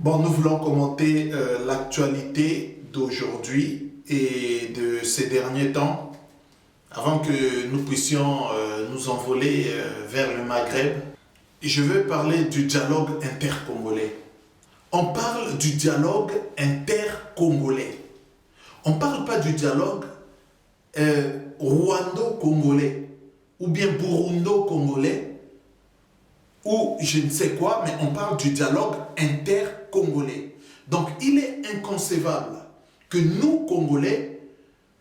Bon, nous voulons commenter l'actualité d'aujourd'hui et de ces derniers temps avant que nous puissions nous envoler vers le Maghreb. Je veux parler du dialogue intercongolais. On parle du dialogue intercongolais. On ne parle pas du dialogue rwando-congolais ou bien burundo-congolais ou je ne sais quoi, mais on parle du dialogue intercongolais. Donc il est inconcevable que nous, Congolais,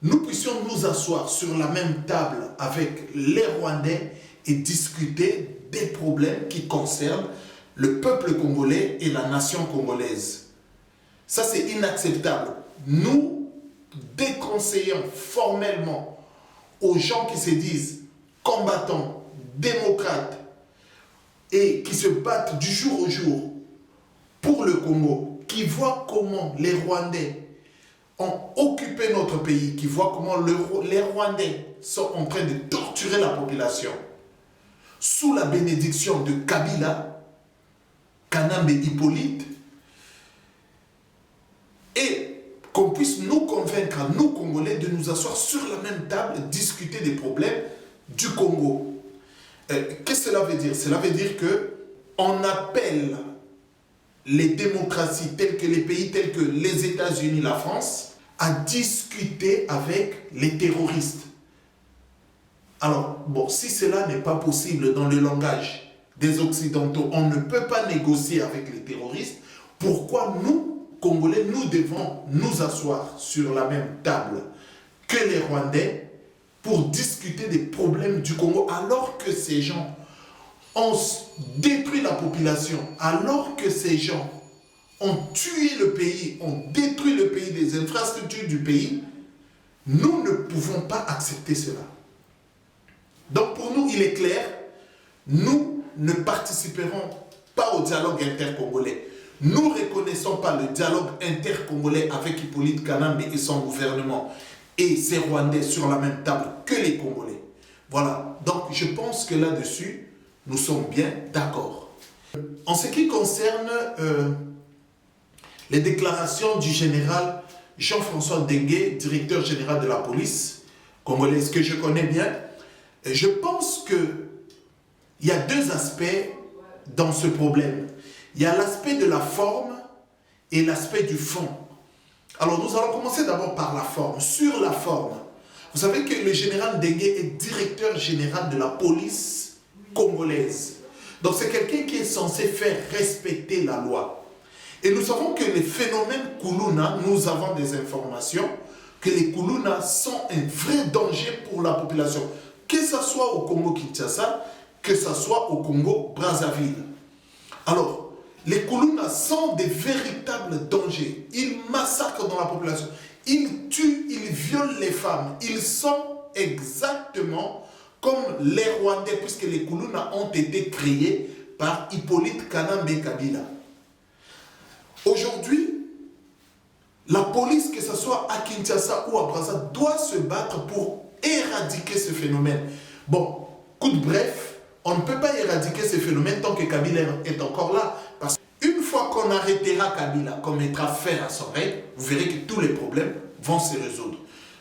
nous puissions nous asseoir sur la même table avec les Rwandais et discuter des problèmes qui concernent le peuple congolais et la nation congolaise. Ça, c'est inacceptable. Nous déconseillons formellement aux gens qui se disent combattants, démocrates et qui se battent du jour au jour pour le Congo, qui voient comment les Rwandais ont occupé notre pays, qui voient comment les Rwandais sont en train de torturer la population sous la bénédiction de Kabila, Kanambe Hippolyte, et qu'on puisse nous convaincre, nous Congolais, de nous asseoir sur la même table, discuter des problèmes du Congo. Qu'est-ce que cela veut dire? Cela veut dire qu'on appelle les démocraties telles que les pays tels que les États-Unis, la France, à discuter avec les terroristes. Alors, bon, si cela n'est pas possible dans le langage des Occidentaux, on ne peut pas négocier avec les terroristes, pourquoi nous, Congolais, nous devons nous asseoir sur la même table que les Rwandais pour discuter des problèmes du Congo, alors que ces gens ont détruit la population, alors que ces gens ont tué le pays, ont détruit le pays, des infrastructures du pays, nous ne pouvons pas accepter cela. Donc pour nous, il est clair, nous ne participerons pas au dialogue intercongolais. Nous ne reconnaissons pas le dialogue intercongolais avec Hippolyte Kanambe et son gouvernement et ces Rwandais sur la même table que les Congolais. Voilà, donc je pense que là-dessus, nous sommes bien d'accord. En ce qui concerne les déclarations du général Jean-François Dengue, directeur général de la police congolaise, que je connais bien, je pense qu'il y a deux aspects dans ce problème. Il y a l'aspect de la forme et l'aspect du fond. Alors nous allons commencer d'abord par la forme. Sur la forme, vous savez que le général Dengue est directeur général de la police congolaise. Donc c'est quelqu'un qui est censé faire respecter la loi. Et nous savons que les phénomènes Kuluna, nous avons des informations que les Kuluna sont un vrai danger pour la population. Que ce soit au Congo-Kinshasa, que ce soit au Congo-Brazzaville. Alors, les Kuluna sont des véritables dangers. Ils massacrent dans la population. Ils tuent, ils violent les femmes. Ils sont exactement comme les Rwandais, puisque les Kuluna ont été créés par Hippolyte Kanambe Kabila. Aujourd'hui, la police, que ce soit à Kinshasa ou à Brazzaville, doit se battre pour éradiquer ce phénomène. Bon, coup de bref, on ne peut pas éradiquer ce phénomène tant que Kabila est encore là. Parce qu'une fois qu'on arrêtera Kabila, qu'on mettra fin à son règne, vous verrez que tous les problèmes vont se résoudre.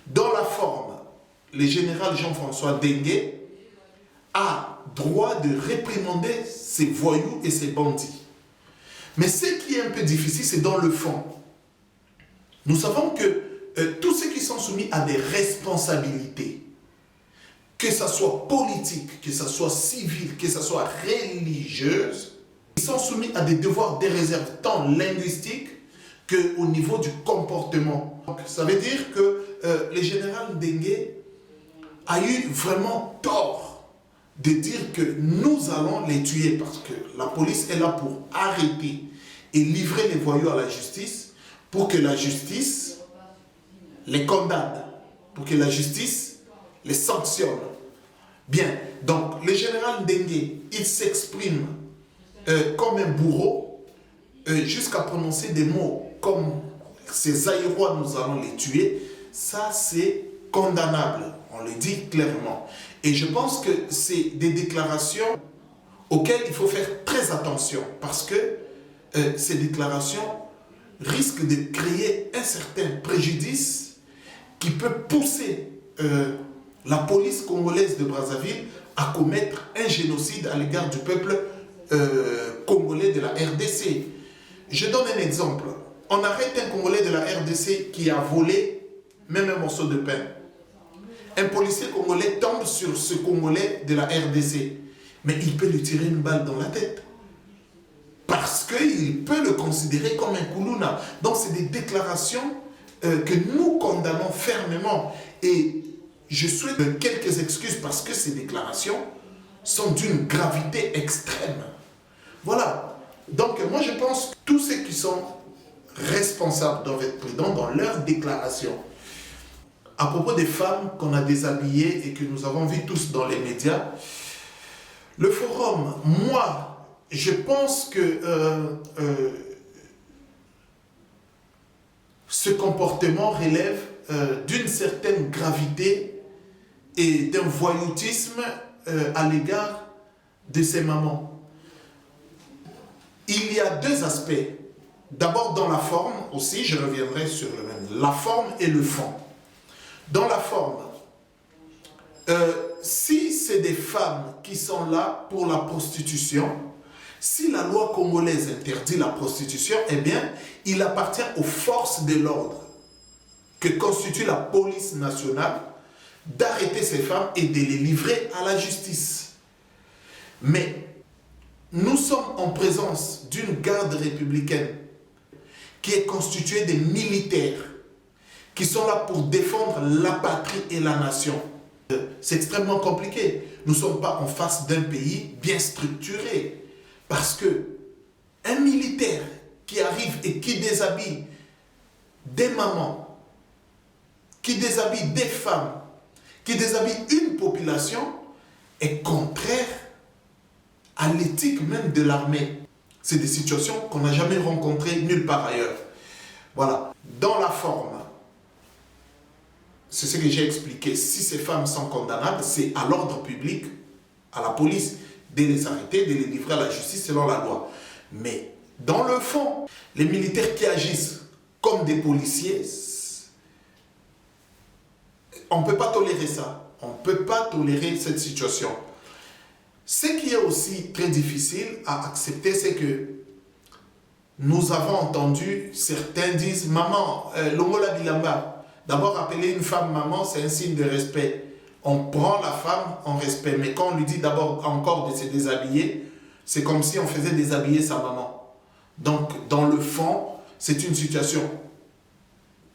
Dans la forme, le général Jean-François Dengue a droit de réprimander ces voyous et ces bandits. Mais ce qui est un peu difficile, c'est dans le fond. Nous savons que tous ceux qui sont soumis à des responsabilités, que ce soit politique, que ce soit civil, que ce soit religieuse, ils sont soumis à des devoirs de réserve, tant linguistiques qu'au niveau du comportement. Donc, ça veut dire que le général Dengue a eu vraiment tort de dire que nous allons les tuer parce que la police est là pour arrêter et livrer les voyous à la justice pour que la justice les condamne, pour que la justice les sanctionne. Bien, donc le général Dengue, il s'exprime comme un bourreau jusqu'à prononcer des mots comme ces Aïrois, nous allons les tuer. Ça, c'est condamnable, on le dit clairement. Et je pense que c'est des déclarations auxquelles il faut faire très attention parce que ces déclarations risquent de créer un certain préjudice qui peut pousser la police congolaise de Brazzaville à commettre un génocide à l'égard du peuple congolais de la RDC. Je donne un exemple. On arrête un Congolais de la RDC qui a volé même un morceau de pain. Un policier congolais tombe sur ce Congolais de la RDC, mais il peut lui tirer une balle dans la tête. Parce qu'il peut le considérer comme un Koulouna. Donc c'est des déclarations que nous condamnons fermement. Et je souhaite quelques excuses parce que ces déclarations sont d'une gravité extrême. Voilà. Donc moi je pense que tous ceux qui sont responsables doivent être prudents dans leurs déclarations. À propos des femmes qu'on a déshabillées et que nous avons vues tous dans les médias, le forum, moi, je pense que ce comportement relève d'une certaine gravité et d'un voyoutisme à l'égard de ces mamans. Il y a deux aspects. D'abord dans la forme aussi, je reviendrai sur le même. La forme et le fond. Dans la forme, si c'est des femmes qui sont là pour la prostitution, si la loi congolaise interdit la prostitution, eh bien, il appartient aux forces de l'ordre que constitue la police nationale d'arrêter ces femmes et de les livrer à la justice. Mais nous sommes en présence d'une garde républicaine qui est constituée de militaires qui sont là pour défendre la patrie et la nation. C'est extrêmement compliqué. Nous ne sommes pas en face d'un pays bien structuré. Parce que un militaire qui arrive et qui déshabille des mamans, qui déshabille des femmes, qui déshabille une population, est contraire à l'éthique même de l'armée. C'est des situations qu'on n'a jamais rencontrées nulle part ailleurs. Voilà. Dans la forme, c'est ce que j'ai expliqué. Si ces femmes sont condamnables, c'est à l'ordre public, à la police, de les arrêter, de les livrer à la justice selon la loi. Mais dans le fond, les militaires qui agissent comme des policiers, on ne peut pas tolérer ça. On ne peut pas tolérer cette situation. Ce qui est aussi très difficile à accepter, c'est que nous avons entendu, certains disent, maman, Longola Bilamba, d'abord, appeler une femme maman, c'est un signe de respect. On prend la femme en respect. Mais quand on lui dit d'abord encore de se déshabiller, c'est comme si on faisait déshabiller sa maman. Donc, dans le fond, c'est une situation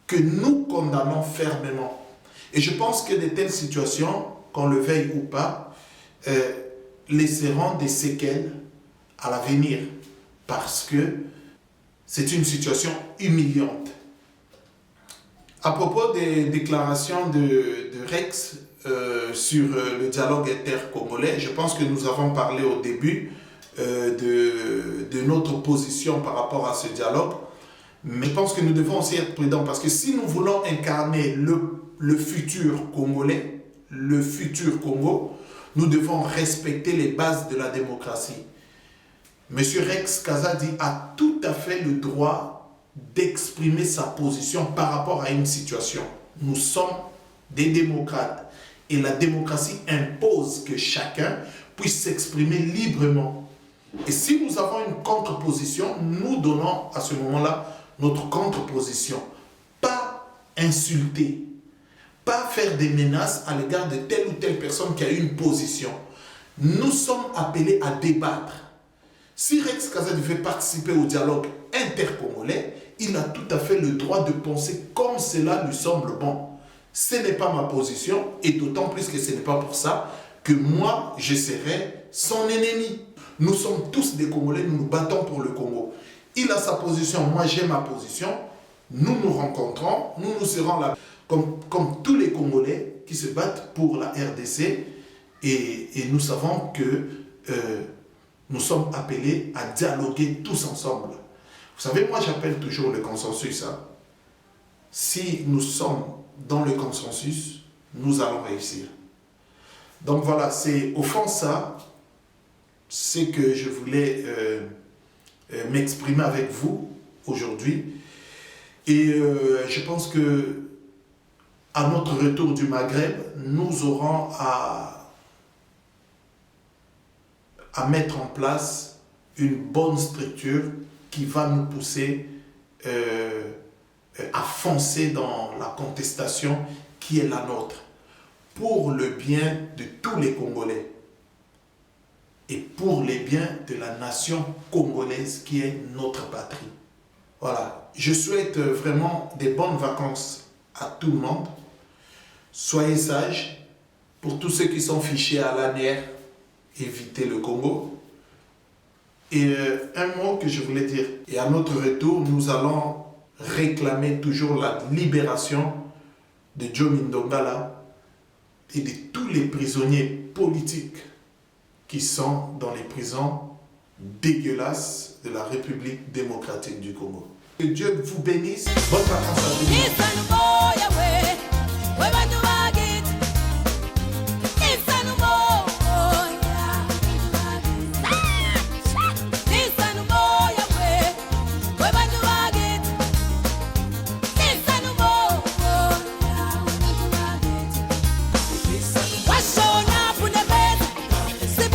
que nous condamnons fermement. Et je pense que de telles situations, qu'on le veuille ou pas, laisseront des séquelles à l'avenir. Parce que c'est une situation humiliante. À propos des déclarations de Rex sur le dialogue intercongolais, je pense que nous avons parlé au début de notre position par rapport à ce dialogue. Mais je pense que nous devons aussi être prudents parce que si nous voulons incarner le futur congolais, le futur Congo, nous devons respecter les bases de la démocratie. Monsieur Rex Kazadi a tout à fait le droit d'exprimer sa position par rapport à une situation. Nous sommes des démocrates et la démocratie impose que chacun puisse s'exprimer librement. Et si nous avons une contre-position, nous donnons à ce moment-là notre contre-position. Pas insulter, pas faire des menaces à l'égard de telle ou telle personne qui a une position. Nous sommes appelés à débattre. Si Rex Kazadi veut participer au dialogue intercongolais, il a tout à fait le droit de penser comme cela lui semble bon. Ce n'est pas ma position, et d'autant plus que ce n'est pas pour ça que moi, je serai son ennemi. Nous sommes tous des Congolais, nous nous battons pour le Congo. Il a sa position, moi j'ai ma position, nous nous rencontrons, nous serons là, comme tous les Congolais qui se battent pour la RDC, et nous savons que nous sommes appelés à dialoguer tous ensemble. Vous savez, moi j'appelle toujours le consensus. Hein. Si nous sommes dans le consensus, nous allons réussir. Donc voilà, c'est au fond ça, c'est que je voulais m'exprimer avec vous aujourd'hui. Et je pense que à notre retour du Maghreb, nous aurons à mettre en place une bonne structure qui va nous pousser à foncer dans la contestation qui est la nôtre, pour le bien de tous les Congolais et pour les biens de la nation congolaise qui est notre patrie. Voilà, je souhaite vraiment des bonnes vacances à tout le monde. Soyez sages. Pour tous ceux qui sont fichés à l'ANR, évitez le Congo. Et un mot que je voulais dire, et à notre retour, nous allons réclamer toujours la libération de Joe Mindongala et de tous les prisonniers politiques qui sont dans les prisons dégueulasses de la République démocratique du Congo. Que Dieu vous bénisse. Bonne vacances à vous.